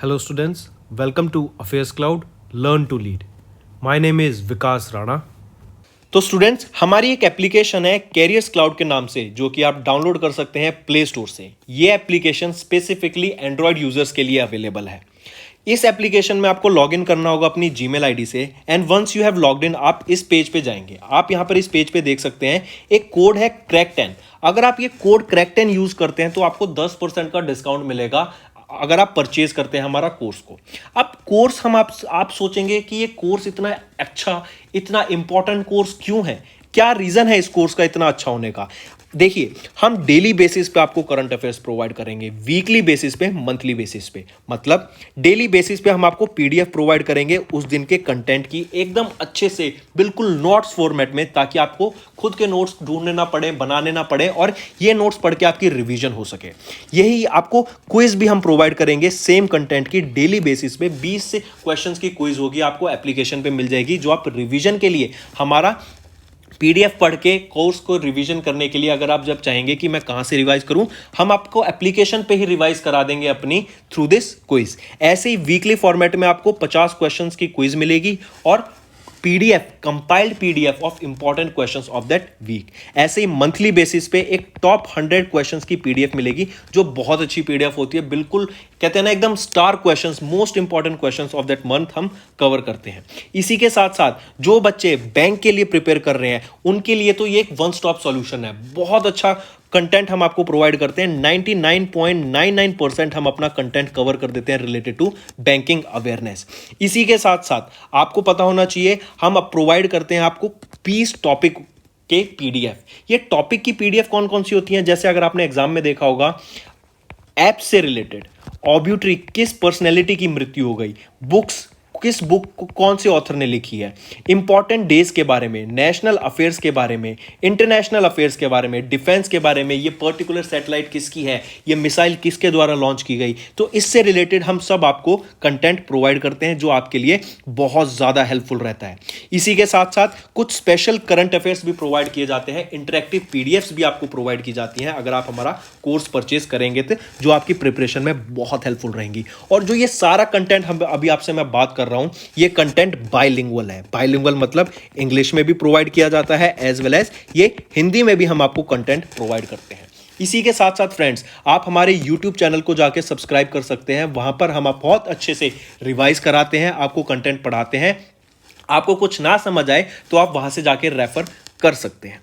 Hello students, welcome to Affairs Cloud, Learn to Lead. My name is विकास राणा. तो students हमारी एक application है carriers cloud के नाम से जो कि आप डाउनलोड कर सकते हैं प्ले स्टोर से. ये एप्लीकेशन स्पेसिफिकली एंड्रॉयड यूजर्स के लिए अवेलेबल है. इस एप्लीकेशन में आपको लॉगिन करना होगा अपनी जीमेल आईडी से and once you have logged in आप इस पेज पे जाएंगे. आप यहां पर इस पेज पे देख सकते हैं एक कोड है क्रैक10. अगर आप ये कोड क्रैक10 यूज करते हैं तो आपको 10% का डिस्काउंट मिलेगा अगर आप परचेज करते हैं हमारा कोर्स को. अब कोर्स हम आप सोचेंगे कि ये कोर्स इतना अच्छा इतना इंपॉर्टेंट कोर्स क्यों है, क्या रीजन है इस कोर्स का इतना अच्छा होने का. देखिए हम डेली बेसिस पे आपको करंट अफेयर्स प्रोवाइड करेंगे, वीकली बेसिस पे, मंथली बेसिस पे. मतलब डेली बेसिस पे हम आपको पीडीएफ प्रोवाइड करेंगे उस दिन के कंटेंट की एकदम अच्छे से बिल्कुल नोट्स फॉर्मेट में, ताकि आपको खुद के नोट्स ढूंढने ना पड़े, बनाने ना पड़े और ये नोट्स पढ़ के आपकी रिवीजन हो सके. यही आपको क्विज भी हम प्रोवाइड करेंगे सेम कंटेंट की डेली बेसिस पे. 20 से क्वेश्चंस की क्विज होगी आपको एप्लीकेशन पे मिल जाएगी जो आप रिवीजन के लिए हमारा पीडीएफ पढ़ के कोर्स को रिवीजन करने के लिए अगर आप जब चाहेंगे कि मैं कहां से रिवाइज करूं, हम आपको एप्लीकेशन पे ही रिवाइज करा देंगे अपनी थ्रू दिस क्विज. ऐसे ही वीकली फॉर्मेट में आपको 50 क्वेश्चंस की क्विज मिलेगी और PDF compiled PDF of important questions of that week. ऐसे ही मंथली बेसिस पे एक टॉप 100 क्वेश्चंस की पीडीएफ मिलेगी जो बहुत अच्छी पीडीएफ होती है. बिल्कुल कहते हैं ना एकदम star questions, most important questions of that month हम कवर करते हैं. इसी के साथ साथ जो बच्चे बैंक के लिए प्रिपेयर कर रहे हैं उनके लिए तो ये एक वन स्टॉप सॉल्यूशन है. बहुत अच्छा कंटेंट हम आपको प्रोवाइड करते हैं. 99.99% हम अपना कंटेंट कवर कर देते हैं रिलेटेड टू बैंकिंग अवेयरनेस. इसी के साथ साथ आपको पता होना चाहिए हम अब प्रोवाइड करते हैं आपको 20 टॉपिक के पीडीएफ. ये टॉपिक की पीडीएफ कौन कौन सी होती हैं, जैसे अगर आपने एग्जाम में देखा होगा ऐप से रिलेटेड, ऑब्यूट्री किस पर्सनैलिटी की मृत्यु हो गई, बुक्स किस बुक को कौन से ऑथर ने लिखी है, इंपॉर्टेंट डेज के बारे में, नेशनल अफेयर्स के बारे में, इंटरनेशनल अफेयर्स के बारे में, डिफेंस के बारे में, ये पर्टिकुलर सैटेलाइट किसकी है, ये मिसाइल किसके द्वारा लॉन्च की गई. तो इससे रिलेटेड हम सब आपको कंटेंट प्रोवाइड करते हैं जो आपके लिए बहुत ज़्यादा हेल्पफुल रहता है. इसी के साथ साथ कुछ स्पेशल करंट अफेयर्स भी प्रोवाइड किए जाते हैं. इंटरेक्टिव पीडीएफ्स भी आपको प्रोवाइड की जाती हैं अगर आप हमारा कोर्स परचेज करेंगे तो, जो आपकी प्रिपरेशन में बहुत हेल्पफुल रहेंगी. और जो ये सारा कंटेंट हम अभी आपसे मैं बात कर रहा हूं, ये कंटेंट बाइलिंगुअल है. बाइलिंगुअल मतलब इंग्लिश में भी प्रोवाइड किया जाता है एज वेल एज ये हिंदी में भी हम आपको कंटेंट प्रोवाइड करते हैं. इसी के साथ साथ फ्रेंड्स आप हमारे YouTube चैनल को जाके सब्सक्राइब कर सकते हैं. वहां पर हम बहुत अच्छे से रिवाइज कराते हैं, आपको कंटेंट पढ़ाते हैं. आपको कुछ ना समझ आए तो आप वहां से जाके रेफर कर सकते हैं.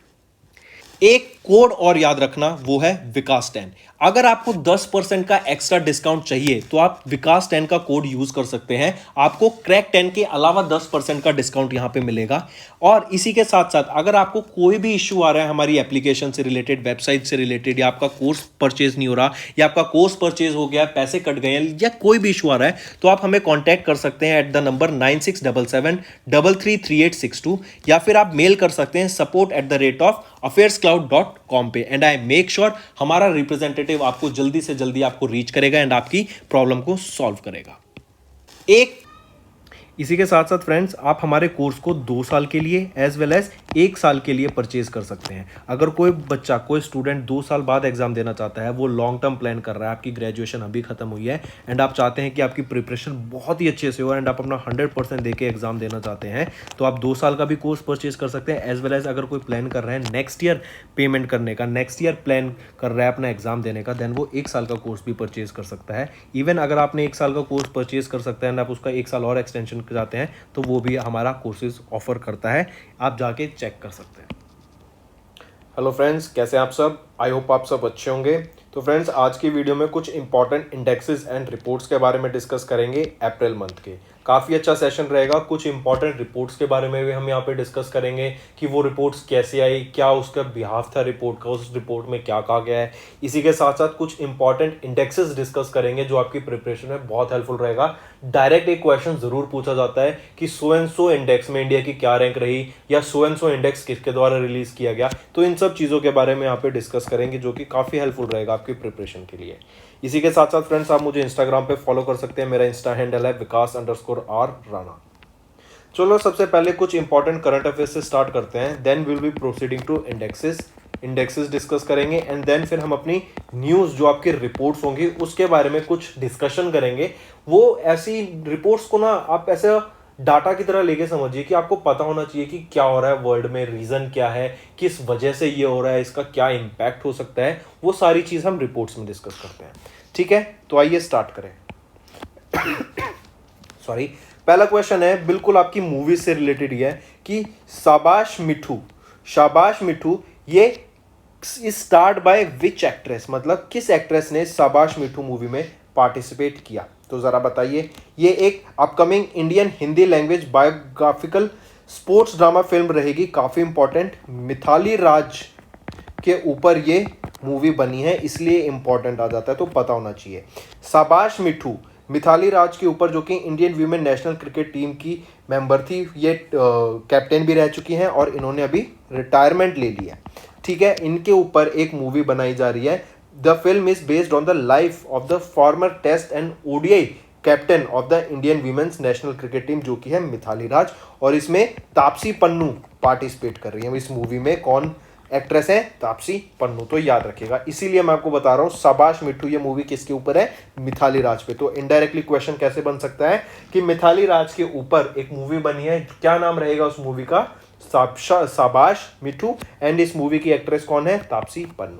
एक कोड और याद रखना, वो है विकास10. अगर आपको 10% का एक्स्ट्रा डिस्काउंट चाहिए तो आप विकास10 का कोड यूज कर सकते हैं. आपको क्रैक10 के अलावा 10% का डिस्काउंट यहां पे मिलेगा. और इसी के साथ साथ अगर आपको कोई भी इश्यू आ रहा है हमारी एप्लीकेशन से रिलेटेड, वेबसाइट से रिलेटेड, या आपका कोर्स परचेज नहीं हो रहा, या आपका कोर्स परचेज हो गया, पैसे कट गए हैं, या कोई भी इशू आ रहा है, तो आप हमें कॉन्टैक्ट कर सकते हैं एट द नंबर 9677333862, या फिर आप मेल कर सकते हैं support@affairscloud.com पे. एंड आई मेक श्योर हमारा रिप्रेजेंटेटिव आपको जल्दी से जल्दी आपको रीच करेगा एंड आपकी प्रॉब्लम को सॉल्व करेगा. इसी के साथ साथ फ्रेंड्स आप हमारे कोर्स को 2 साल के लिए एज वेल एज 1 साल के लिए परचेज कर सकते हैं. अगर कोई बच्चा, कोई स्टूडेंट 2 साल बाद एग्जाम देना चाहता है, वो लॉन्ग टर्म प्लान कर रहा है, आपकी ग्रेजुएशन अभी खत्म हुई है एंड आप चाहते हैं कि आपकी प्रिपरेशन बहुत ही अच्छे से हो एंड आप अपना 100% देके एग्जाम देना चाहते हैं, तो आप 2 साल का भी कोर्स परचेज कर सकते हैं. एज वेल एज अगर कोई प्लान कर रहे हैं नेक्स्ट ईयर पेमेंट करने का, नेक्स्ट ईयर प्लान कर रहा है अपना एग्जाम देने का, देन वो 1 साल का कोर्स भी परचेज कर सकता है. इवन अगर आपने 1 साल का कोर्स परचेज कर सकते हैं एंड आप उसका 1 साल और एक्सटेंशन चाहते हैं तो वो भी हमारा कोर्सेज ऑफर करता है. आप जाके चेक कर सकते हैं. हेलो फ्रेंड्स, कैसे हैं आप सब? आई होप आप सब अच्छे होंगे. तो फ्रेंड्स आज की वीडियो में कुछ इंपॉर्टेंट इंडेक्सेस एंड रिपोर्ट्स के बारे में डिस्कस करेंगे अप्रैल मंथ के. काफ़ी अच्छा सेशन रहेगा. कुछ इंपॉर्टेंट रिपोर्ट्स के बारे में भी हम यहाँ पे डिस्कस करेंगे कि वो रिपोर्ट्स कैसे आई, क्या उसका बिहाफ था रिपोर्ट का, उस रिपोर्ट में क्या कहा गया है. इसी के साथ साथ कुछ इंपॉर्टेंट इंडेक्सेस डिस्कस करेंगे जो आपकी प्रिपरेशन में बहुत हेल्पफुल रहेगा. डायरेक्ट एक क्वेश्चन जरूर पूछा जाता है कि सो एंड सो इंडेक्स में इंडिया की क्या रैंक रही, या सो एंड सो इंडेक्स किसके द्वारा रिलीज किया गया. तो इन सब चीज़ों के बारे में यहाँ पे डिस्कस करेंगे जो कि काफ़ी हेल्पफुल रहेगा आपकी प्रिपरेशन के लिए. इसी के साथ साथ फ्रेंड्स आप मुझे इंस्टाग्राम पे फॉलो कर सकते हैं. मेरा इंस्टा हैंडल है विकास_r राणा. चलो सबसे पहले कुछ इंपॉर्टेंट करंट अफेयर्स से स्टार्ट करते हैं, then will be proceeding to indexes indexes discuss करेंगे एंड देन फिर हम अपनी न्यूज़ जो आपकी रिपोर्ट्स होंगी उसके बारे में कुछ डिस्कशन करेंगे। वो ऐसी रिपोर्ट्स को ना आप ऐसे डाटा की तरह लेके समझिए कि आपको पता होना चाहिए कि क्या हो रहा है वर्ल्ड में, रीज़न क्या है, किस वजह से ये हो रहा है, इसका क्या इम्पैक्ट हो सकता है, वो सारी चीज़ हम रिपोर्ट्स में डिस्कस करते हैं। ठीक है, तो आइए स्टार्ट करें। सॉरी, पहला क्वेश्चन है बिल्कुल आपकी मूवी से रिलेटेड ही है कि शाबाश मिठू ये स्टार्ड बाय विच एक्ट्रेस, मतलब किस एक्ट्रेस ने शाबाश मिठू मूवी में पार्टिसिपेट किया। तो जरा बताइए। ये एक upcoming Indian Hindi language biographical sports drama film रहेगी, काफी इंपॉर्टेंट। मिथाली राज के ऊपर ये मूवी बनी है, इसलिए इंपॉर्टेंट आ जाता है, तो पता होना चाहिए। शाबाश मिठू मिथाली राज के ऊपर, जो कि Indian women national cricket team की मेंबर थी, ये कैप्टन भी रह चुकी हैं और इन्होंने अभी रिटायरमेंट ले लिया। ठीक है, इनके ऊपर एक मूवी बनाई जा रही है। The film is based on the life of the former test and ODI captain of the Indian women's national cricket team, जो कि है मिथाली राज, और इसमें तापसी पन्नू पार्टिसिपेट कर रही है। इस मूवी में कौन एक्ट्रेस है? तापसी पन्नू। तो याद रखिएगा, इसीलिए मैं आपको बता रहा हूं शाबाश मिठू ये मूवी किसके ऊपर है? मिथाली राज पे। तो इनडायरेक्टली क्वेश्चन कैसे बन सकता है कि मिथाली राज के ऊपर एक मूवी बनी है, क्या नाम रहेगा उस मूवी का? शाबाश मिठू। एंड इस मूवी की एक्ट्रेस कौन है? तापसी पन्नू।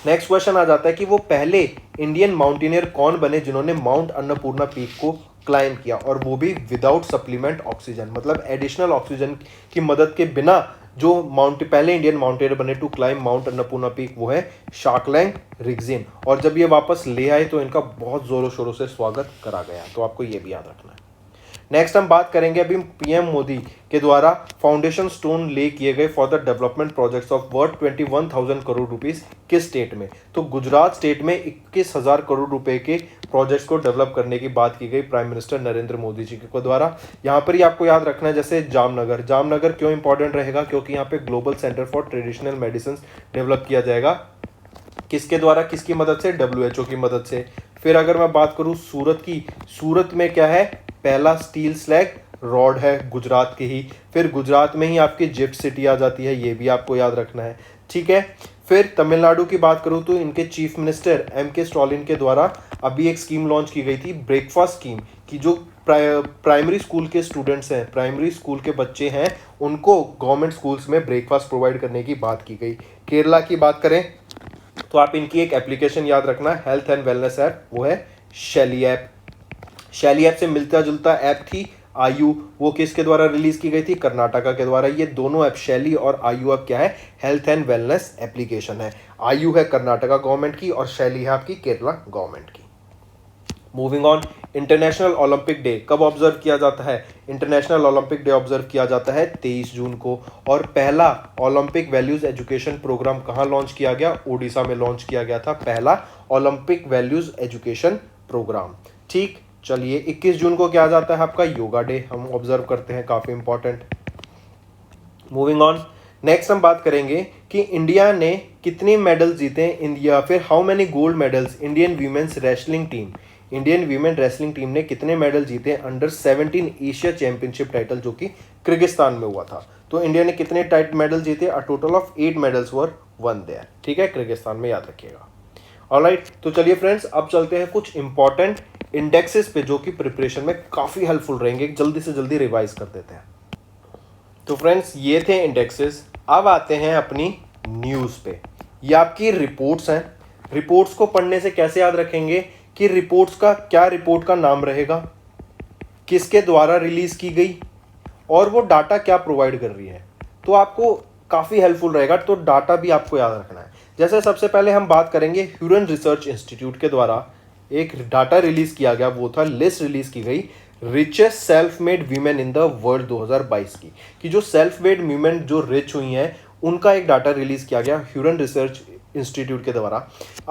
नेक्स्ट क्वेश्चन आ जाता है कि वो पहले इंडियन माउंटेनियर कौन बने जिन्होंने माउंट अन्नपूर्णा पीक को क्लाइम किया, और वो भी विदाउट सप्लीमेंट ऑक्सीजन, मतलब एडिशनल ऑक्सीजन की मदद के बिना जो पहले इंडियन माउंटेनियर बने to climb mount Annapurna peak, वो है शाकलैंग रिगजिन। और जब ये वापस ले आए तो इनका बहुत जोरों शोरों से स्वागत करा गया, तो आपको ये भी याद रखना है। नेक्स्ट हम बात करेंगे अभी पीएम मोदी के द्वारा फाउंडेशन स्टोन ले किए गए for the development projects of worth 21,000 crore rupees किस स्टेट में। तो गुजरात स्टेट में 21,000 करोड़ रुपए के प्रोजेक्ट्स को डेवलप करने की बात की गई प्राइम मिनिस्टर नरेंद्र मोदी जी के द्वारा। यहाँ पर ही आपको याद रखना है, जैसे जामनगर क्यों इंपॉर्टेंट रहेगा? क्योंकि यहाँ पे global centre for traditional medicine develop किया जाएगा। किसके द्वारा, किसकी मदद से? WHO की मदद से। फिर अगर मैं बात करूं सूरत की, सूरत में क्या है? पहला स्टील स्लैग रॉड है गुजरात के ही। फिर गुजरात में ही आपकी जिप्ट सिटी आ जाती है, ये भी आपको याद रखना है। ठीक है, फिर तमिलनाडु की बात करूं तो इनके चीफ मिनिस्टर MK स्टालिन के द्वारा अभी एक स्कीम लॉन्च की गई थी, ब्रेकफास्ट स्कीम, की जो प्राइमरी स्कूल के स्टूडेंट्स हैं, प्राइमरी स्कूल के बच्चे हैं, उनको गवर्नमेंट स्कूल्स में ब्रेकफास्ट प्रोवाइड करने की बात की गई। केरला की बात करें तो आप इनकी एक एप्लीकेशन याद रखना, हेल्थ एंड वेलनेस ऐप, वो है शैली ऐप। शैली ऐप से मिलता जुलता ऐप थी आयु, वो किसके द्वारा रिलीज की गई थी? कर्नाटका के द्वारा। ये दोनों ऐप शैली और आयु ऐप क्या है? हेल्थ एंड वेलनेस एप्लीकेशन है। आयु है कर्नाटका गवर्नमेंट की और शैली है आपकी केरला गवर्नमेंट की। Moving on, international Olympic day कब ऑब्जर्व किया जाता है? इंटरनेशनल ओलंपिक डे ऑब्जर्व किया जाता है 23 जून को। और पहला ओलंपिक वैल्यूज एजुकेशन प्रोग्राम कहाँ लॉन्च किया गया? ओडिशा में लॉन्च किया गया था पहला ओलंपिक वैल्यूज एजुकेशन प्रोग्राम। ठीक, चलिए 21 जून को क्या आ जाता है आपका? योगा डे हम ऑब्जर्व करते हैं, काफी इंपॉर्टेंट। मूविंग ऑन, नेक्स्ट हम बात करेंगे कि इंडिया ने कितने मेडल जीते इंडिया, फिर how many gold medals Indian women's wrestling team, Indian women wrestling team ने कितने मेडल जीते अंडर 17 एशिया चैंपियनशिप टाइटल, जो कि किर्गिस्तान में हुआ था। तो इंडिया ने कितने टाइट मेडल जीते? A total of 8 medals were won there. ठीक है, किर्गिस्तान में, याद रखिएगा। ऑलराइट, तो चलिए फ्रेंड्स अब चलते हैं कुछ इंपॉर्टेंट इंडेक्सेस पे, जो कि प्रिपरेशन में काफी हेल्पफुल रहेंगे। जल्दी से जल्दी रिवाइज कर देते हैं। तो फ्रेंड्स ये थे इंडेक्सेस। अब आते हैं अपनी न्यूज पे। ये आपकी रिपोर्ट्स हैं। रिपोर्ट्स को पढ़ने से कैसे याद रखेंगे कि रिपोर्ट्स का क्या, रिपोर्ट का नाम रहेगा, किसके द्वारा रिलीज की गई, और वो डाटा क्या प्रोवाइड कर रही है, तो आपको काफी हेल्पफुल रहेगा। तो डाटा भी आपको याद रखना है। जैसे सबसे पहले हम बात करेंगे ह्यूरन रिसर्च इंस्टीट्यूट के द्वारा एक डाटा रिलीज किया गया, वो था लिस्ट रिलीज की गई richest self made women in the world 2022 की, कि जो सेल्फ मेड वीमेन जो रिच हुई हैं उनका एक डाटा रिलीज किया गया ह्यूरन रिसर्च इंस्टीट्यूट के द्वारा।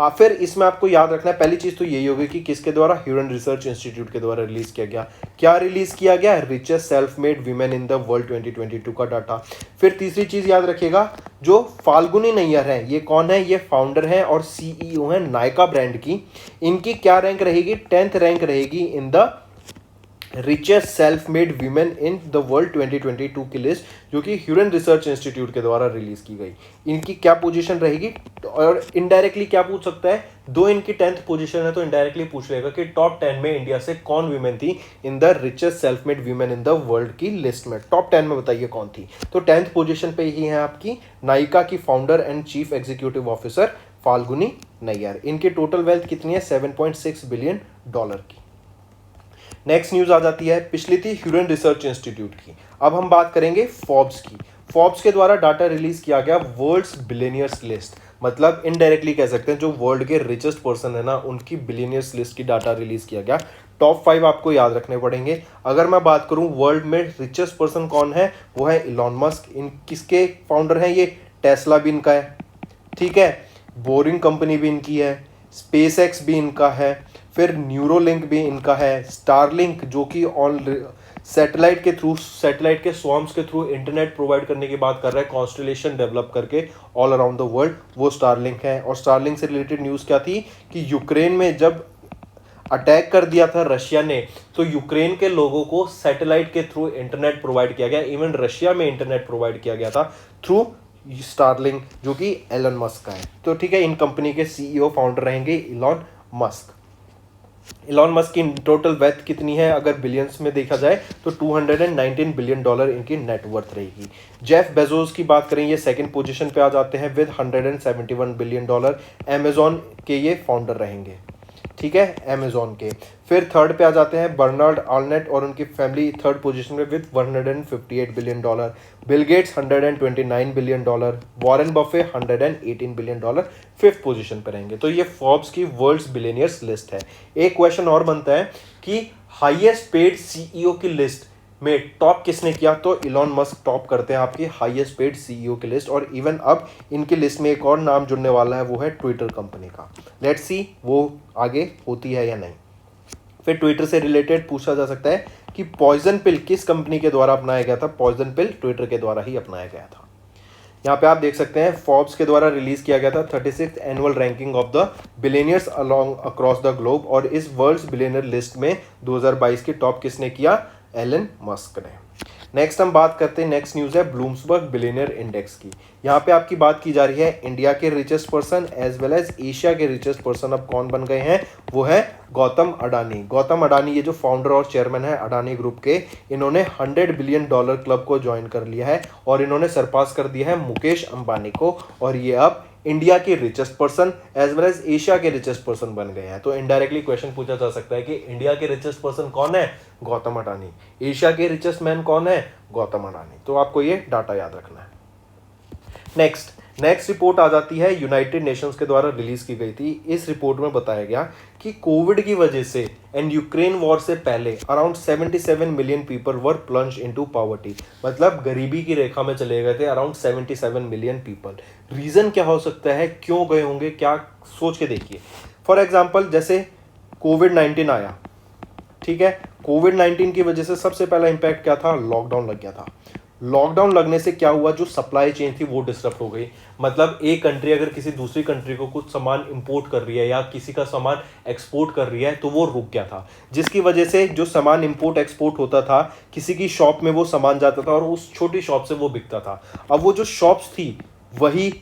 फिर इसमें आपको याद रखना है, पहली चीज तो यही होगी कि किसके द्वारा? ह्यूरन रिसर्च इंस्टीट्यूट के द्वारा रिलीज किया गया। क्या रिलीज किया गया? Richest self made women in the world 2022 का डाटा। फिर तीसरी चीज याद रखिएगा, जो फाल्गुनी नैयर है, ये कौन है? ये फाउंडर है और CEO है नायका ब्रांड की। इनकी क्या रैंक रहेगी? 10th रैंक रहेगी in the richest self made women in the world 2022 की लिस्ट, जो कि ह्यूरन रिसर्च इंस्टीट्यूट के द्वारा रिलीज की गई। इनकी क्या पोजीशन रहेगी, और इनडायरेक्टली क्या पूछ सकता है, दो इनकी 10th पोजीशन है तो इनडायरेक्टली पूछ लेगा कि टॉप 10 में इंडिया से कौन वीमेन थी in the richest self made women in the world की लिस्ट में। टॉप 10 में बताइए कौन थी। तो 10th पोजीशन पे ही है आपकी नायका की founder and chief executive officer Falguni Nayar. इनकी टोटल वेल्थ कितनी है, $7.6 बिलियन की। नेक्स्ट न्यूज आ जाती है, पिछली थी ह्यूरन रिसर्च इंस्टीट्यूट की, अब हम बात करेंगे फोर्ब्स की। फोर्ब्स के द्वारा डाटा रिलीज किया गया वर्ल्ड्स बिलियनियर्स लिस्ट, मतलब इनडायरेक्टली कह सकते हैं जो वर्ल्ड के रिचेस्ट पर्सन है ना, उनकी बिलियनियर्स लिस्ट की डाटा रिलीज किया गया। टॉप 5 आपको याद रखने पड़ेंगे। अगर मैं बात करूं वर्ल्ड में रिचेस्ट पर्सन कौन है, वो है इलॉन मस्क। इन किसके फाउंडर हैं ये, टेस्ला भी इनका है, ठीक है, बोरिंग कंपनी भी इनकी है, स्पेसएक्स भी इनका है, फिर न्यूरोलिंक भी इनका है, स्टारलिंक जो कि ऑन सैटेलाइट के थ्रू, सैटेलाइट के स्वॉर्म्स के थ्रू इंटरनेट प्रोवाइड करने की बात कर रहा है, कॉन्स्टलेशन डेवलप करके ऑल अराउंड द वर्ल्ड, वो स्टारलिंक है। और स्टारलिंक से रिलेटेड न्यूज़ क्या थी कि यूक्रेन में जब अटैक कर दिया था रशिया ने, तो यूक्रेन के लोगों को सैटेलाइट के थ्रू इंटरनेट प्रोवाइड किया गया। इवन रशिया में इंटरनेट प्रोवाइड किया गया था थ्रू स्टारलिंक, जो कि एलन मस्क का है। तो ठीक है, इन कंपनी के सीईओ फाउंडर रहेंगे इलॉन मस्क। इलॉन मस्क की टोटल वेल्थ कितनी है, अगर बिलियंस में देखा जाए तो $219 बिलियन इनकी नेटवर्थ रहेगी। जेफ बेजोस की बात करें, ये सेकंड पोजीशन पे आ जाते हैं विद $171 बिलियन। अमेजॉन के ये फाउंडर रहेंगे, ठीक है, अमेजॉन के। फिर थर्ड पे आ जाते हैं बर्नार्ड आर्नेट और उनकी फैमिली, थर्ड पोजीशन में with $158 billion. Bill Gates $129 billion, Warren Buffett $118 billion fifth position पे रहेंगे। तो ये फोर्ब्स की वर्ल्ड्स बिलियनियर्स लिस्ट है। एक क्वेश्चन और बनता है कि हाईएस्ट पेड सीईओ की लिस्ट में टॉप किसने किया, तो इलॉन मस्क टॉप करते हैं आपकी हाईएस्ट पेड सीईओ की लिस्ट। और इवन अब इनकी लिस्ट में एक और नाम जुड़ने वाला है, वो है ट्विटर कंपनी का। लेट्स सी वो आगे होती है या नहीं। फिर ट्विटर से रिलेटेड पूछा जा सकता है कि पॉइजन पिल किस कंपनी के द्वारा अपनाया गया था, पॉइजन पिल ट्विटर के द्वारा ही अपनाया गया था। यहाँ पे आप देख सकते हैं फोर्ब्स के द्वारा रिलीज किया गया था 36th annual ranking of the billionaires along across the globe, और इस वर्ल्ड्स बिलियनियर लिस्ट में 2022 के टॉप किसने किया, एलन मस्क ने। नेक्स्ट हम बात करते हैं, नेक्स्ट न्यूज़ है ब्लूमसबर्ग बिलियनियर इंडेक्स की। यहाँ पे आपकी बात की जा रही है इंडिया के richest person as well as Asia के रिचेस्ट पर्सन अब कौन बन गए हैं, वो है गौतम अडानी। गौतम अडानी ये जो फाउंडर और चेयरमैन है अडानी ग्रुप के, इन्होंने $100 बिलियन क्लब को ज्वाइन कर लिया है और इन्होंने सरपास कर दिया है मुकेश अंबानी को, और ये अब इंडिया के richest person as well as Asia के रिचेस्ट पर्सन बन गए हैं। तो इनडायरेक्टली क्वेश्चन पूछा जा सकता है कि इंडिया के रिचेस्ट पर्सन कौन है, गौतम अडानी, एशिया के रिचेस्ट मैन कौन है, गौतम अडानी। तो आपको ये डाटा याद रखना है। नेक्स्ट रिपोर्ट आ जाती है यूनाइटेड नेशंस के द्वारा रिलीज की गई थी। इस रिपोर्ट में बताया गया कि कोविड की वजह से एंड यूक्रेन वॉर से पहले अराउंड 77 मिलियन पीपल वर प्लंज इनटू पॉवर्टी, मतलब गरीबी की रेखा में चले गए थे अराउंड 77 मिलियन पीपल। रीजन क्या हो सकता है, क्यों गए होंगे, क्या सोच के देखिए। फॉर एग्जाम्पल जैसे कोविड-19 आया, ठीक है, कोविड-19 की वजह से सबसे पहला इंपैक्ट क्या था, लॉकडाउन लग गया था। लॉकडाउन लगने से क्या हुआ, जो सप्लाई चेन थी वो डिस्टर्ब हो गई। मतलब एक कंट्री अगर किसी दूसरी कंट्री को कुछ सामान इंपोर्ट कर रही है या किसी का सामान एक्सपोर्ट कर रही है तो वो रुक गया था, जिसकी वजह से जो सामान इंपोर्ट एक्सपोर्ट होता था किसी की शॉप में वो सामान जाता था और उस छोटी शॉप से वो बिकता था। अब वो जो शॉप्स थी वही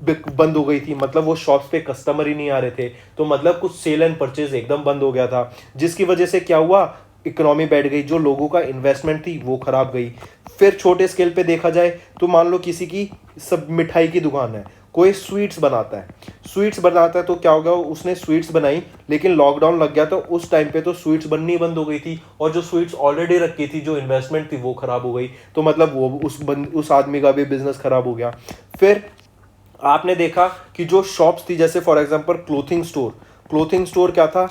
बंद हो गई थी, मतलब वो शॉप्स पे कस्टमर ही नहीं आ रहे थे, तो मतलब कुछ सेल एंड परचेज एकदम बंद हो गया था, जिसकी वजह से क्या हुआ, इकोनॉमी बैठ गई, जो लोगों का इन्वेस्टमेंट थी वो खराब गई। फिर छोटे स्केल पे देखा जाए तो मान लो किसी की सब मिठाई की दुकान है, कोई स्वीट्स बनाता है तो क्या हो गया, उसने स्वीट्स बनाई लेकिन लॉकडाउन लग गया तो उस टाइम पे तो स्वीट्स बननी बंद हो गई थी और जो स्वीट्स ऑलरेडी रखी थी, जो इन्वेस्टमेंट थी वो खराब हो गई, तो मतलब वो उस आदमी का भी बिजनेस खराब हो गया। फिर आपने देखा कि जो शॉप्स थी, जैसे फॉर एग्जांपल क्लोथिंग स्टोर क्या था,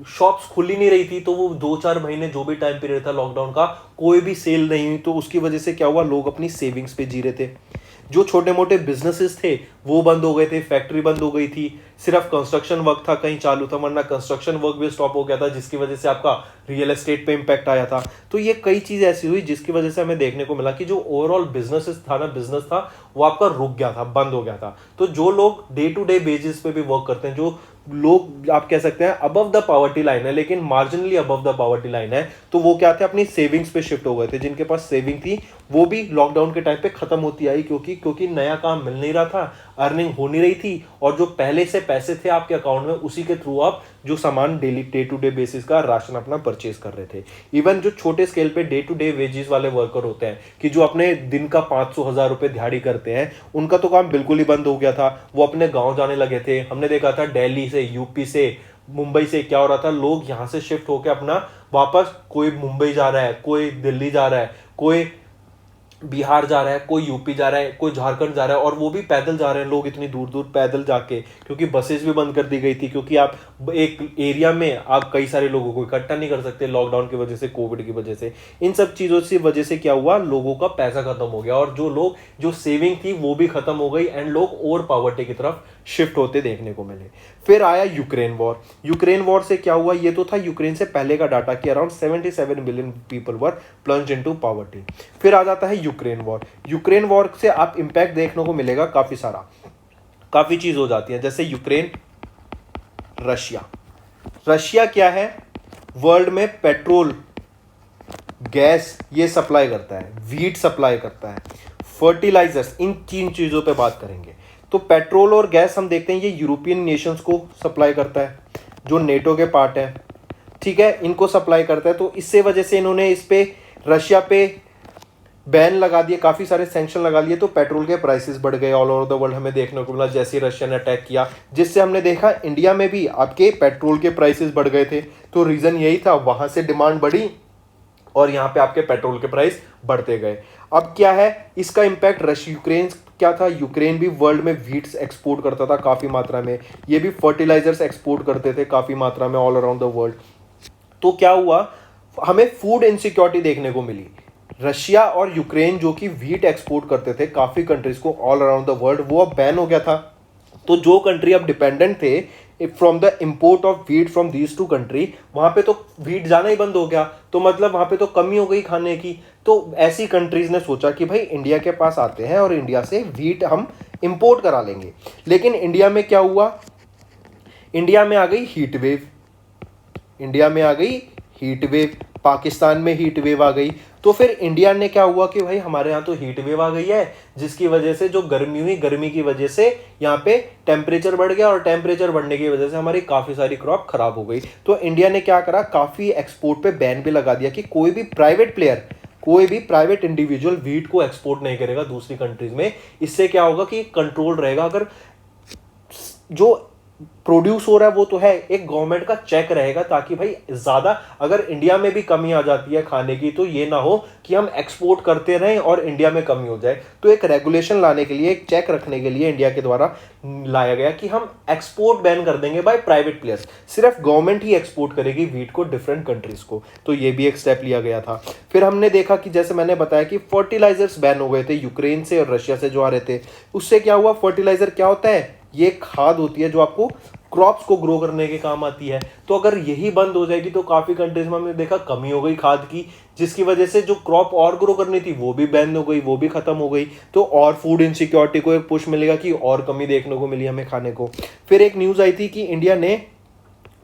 शॉप्स खुल ही नहीं रही थी, तो वो 2-4 महीने जो भी टाइम पीरियड था लॉकडाउन का, कोई भी सेल नहीं हुई, तो उसकी वजह से क्या हुआ, लोग अपनी सेविंग्स पे जी रहे थे। जो छोटे मोटे बिजनेसेस थे वो बंद हो गए थे, फैक्ट्री बंद हो गई थी, सिर्फ कंस्ट्रक्शन वर्क था कहीं चालू था, वरना कंस्ट्रक्शन वर्क भी स्टॉप हो गया था, जिसकी वजह से आपका रियल एस्टेट पे इंपैक्ट आया था। तो ये कई चीज ऐसी हुई जिसकी वजह से हमें देखने को मिला कि जो ओवरऑल बिजनेस था वो आपका रुक गया था, बंद हो गया था। तो जो लोग डे टू डे बेसिस पे भी वर्क करते हैं, जो लोग आप कह सकते हैं अबव द पॉवर्टी लाइन है, लेकिन marginally above the poverty line है, तो वो क्या थे, अपनी सेविंग्स पे शिफ्ट हो गए थे। जिनके पास सेविंग थी वो भी लॉकडाउन के टाइम पे खत्म होती आई, क्योंकि नया काम मिल नहीं रहा था, अर्निंग हो नहीं रही थी, और जो पहले से पैसे थे आपके अकाउंट में उसी के थ्रू आप जो सामान daily day to day basis का राशन अपना परचेज कर रहे थे। इवन जो छोटे स्केल पे डे टू डे वेजेस वाले वर्कर होते हैं, कि जो अपने दिन का 500-1000 रुपए दिहाड़ी करते हैं, उनका तो काम बिल्कुल ही बंद हो गया था। वो अपने गांव जाने लगे थे। हमने देखा था दिल्ली से, यूपी से, मुंबई से क्या हो रहा था, लोग यहां से शिफ्ट होकर अपना वापस, कोई मुंबई जा रहा है, कोई दिल्ली जा रहा है, कोई बिहार जा रहा है, कोई यूपी जा रहा है, कोई झारखंड जा रहा है, और वो भी पैदल जा रहे हैं लोग, इतनी दूर दूर पैदल जाके, क्योंकि बसेस भी बंद कर दी गई थी, क्योंकि आप एक एरिया में आप कई सारे लोगों को इकट्ठा नहीं कर सकते लॉकडाउन की वजह से, कोविड की वजह से। इन सब चीजों की वजह से क्या हुआ, लोगों का पैसा खत्म हो गया, और जो सेविंग थी वो भी खत्म हो गई, एंड लोग और पॉवर्टी की तरफ शिफ्ट होते देखने को मिले। फिर आया यूक्रेन वॉर। यूक्रेन वॉर से क्या हुआ, ये तो था यूक्रेन से पहले का डाटा कि around 77 million people were plunged into poverty. फिर आ जाता है यूक्रेन वॉर। यूक्रेन वॉर से आप इंपैक्ट देखने को मिलेगा काफी सारा, काफी चीज हो जाती है, जैसे यूक्रेन, रशिया। रशिया क्या है, वर्ल्ड में पेट्रोल, गैस ये सप्लाई करता है, व्हीट सप्लाई करता है, फर्टिलाइजर्स, इन 3 चीजों पे बात करेंगे। तो पेट्रोल और गैस हम देखते हैं ये यूरोपियन नेशंस को सप्लाई करता है, जो नेटो के पार्ट है, ठीक है, इनको सप्लाई करता है। तो इससे वजह से इन्होंने इस पे, रशिया पे बैन लगा दिए, काफी सारे सैंक्शन लगा लिए, तो पेट्रोल के प्राइसेस बढ़ गए ऑल ओवर द वर्ल्ड। हमें देखने को मिला जैसे रशिया ने अटैक किया, जिससे हमने देखा इंडिया में भी आपके पेट्रोल के प्राइसेस बढ़ गए थे। तो रीजन यही था, वहां से डिमांड बढ़ी और यहाँ पे आपके पेट्रोल के प्राइस बढ़ते गए। अब क्या है इसका इंपैक्ट, रशिया, यूक्रेन क्या था, यूक्रेन भी वर्ल्ड में व्हीट्स एक्सपोर्ट करता था काफी मात्रा में, ये भी फर्टिलाइजर्स एक्सपोर्ट करते थे काफी मात्रा में ऑल अराउंड द वर्ल्ड। तो क्या हुआ, हमें फूड इनसिक्योरिटी देखने को मिली। रशिया और यूक्रेन जो कि व्हीट एक्सपोर्ट करते थे काफी कंट्रीज को ऑल अराउंड द वर्ल्ड, वो अब बैन हो गया था। तो जो कंट्री अब डिपेंडेंट थे from the import of wheat from these 2 country, वहां पे तो व्हीट जाना ही बंद हो गया, तो मतलब वहां पे तो कमी हो गई खाने की। तो ऐसी कंट्रीज ने सोचा कि भाई इंडिया के पास आते हैं और इंडिया से व्हीट हम इंपोर्ट करा लेंगे। लेकिन इंडिया में क्या हुआ, इंडिया में आ गई हीट वेव, इंडिया में आ गई हीट वेव, पाकिस्तान में हीट वेव आ गई। तो फिर इंडिया ने क्या हुआ कि भाई हमारे यहाँ तो हीट वेव आ गई है, जिसकी वजह से जो गर्मी हुई, गर्मी की वजह से यहाँ पे टेम्परेचर बढ़ गया, और टेम्परेचर बढ़ने की वजह से हमारी काफी सारी क्रॉप खराब हो गई। तो इंडिया ने क्या करा, काफी एक्सपोर्ट पे बैन भी लगा दिया कि कोई भी प्राइवेट प्लेयर, कोई भी प्राइवेट इंडिविजुअल व्हीट को एक्सपोर्ट नहीं करेगा दूसरी कंट्रीज में। इससे क्या होगा कि कंट्रोल रहेगा, अगर जो प्रोड्यूस हो रहा है वो तो है, एक गवर्नमेंट का चेक रहेगा, ताकि भाई ज्यादा अगर इंडिया में भी कमी आ जाती है खाने की, तो ये ना हो कि हम एक्सपोर्ट करते रहें और इंडिया में कमी हो जाए। तो एक रेगुलेशन लाने के लिए, एक चेक रखने के लिए इंडिया के द्वारा लाया गया कि हम एक्सपोर्ट बैन कर देंगे बाय प्राइवेट प्लेयर्स, सिर्फ गवर्नमेंट ही एक्सपोर्ट करेगी व्हीट को डिफरेंट कंट्रीज को। तो ये भी एक स्टेप लिया गया था। फिर हमने देखा कि जैसे मैंने बताया कि फर्टिलाइजर्स बैन हो गए थे यूक्रेन से और रशिया से जो आ रहे थे। उससे क्या हुआ, फर्टिलाइजर क्या होता है, ये खाद होती है जो आपको क्रॉप्स को ग्रो करने के काम आती है। तो अगर यही बंद हो जाएगी तो काफी कंट्रीज में हमने देखा कमी हो गई खाद की, जिसकी वजह से जो क्रॉप और ग्रो करनी थी वो भी बैन हो गई, वो भी खत्म हो गई। तो और फूड इनसिक्योरिटी को एक पुश मिलेगा कि और कमी देखने को मिली हमें खाने को। फिर एक न्यूज आई थी कि इंडिया ने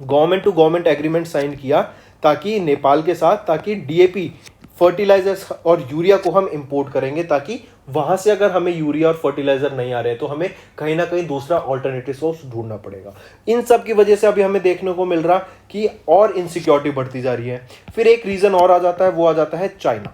government to government agreement sign किया ताकि नेपाल के साथ, ताकि डीएपी फर्टिलाइजर्स और यूरिया को हम इंपोर्ट करेंगे, ताकि वहां से अगर हमें यूरिया और फर्टिलाइजर नहीं आ रहे तो हमें कहीं ना कहीं दूसरा ऑल्टरनेटिव सोर्स ढूंढना पड़ेगा। इन सब की वजह से अभी हमें देखने को मिल रहा कि और इनसिक्योरिटी बढ़ती जा रही है। फिर एक रीजन और आ जाता है, वो आ जाता है चाइना।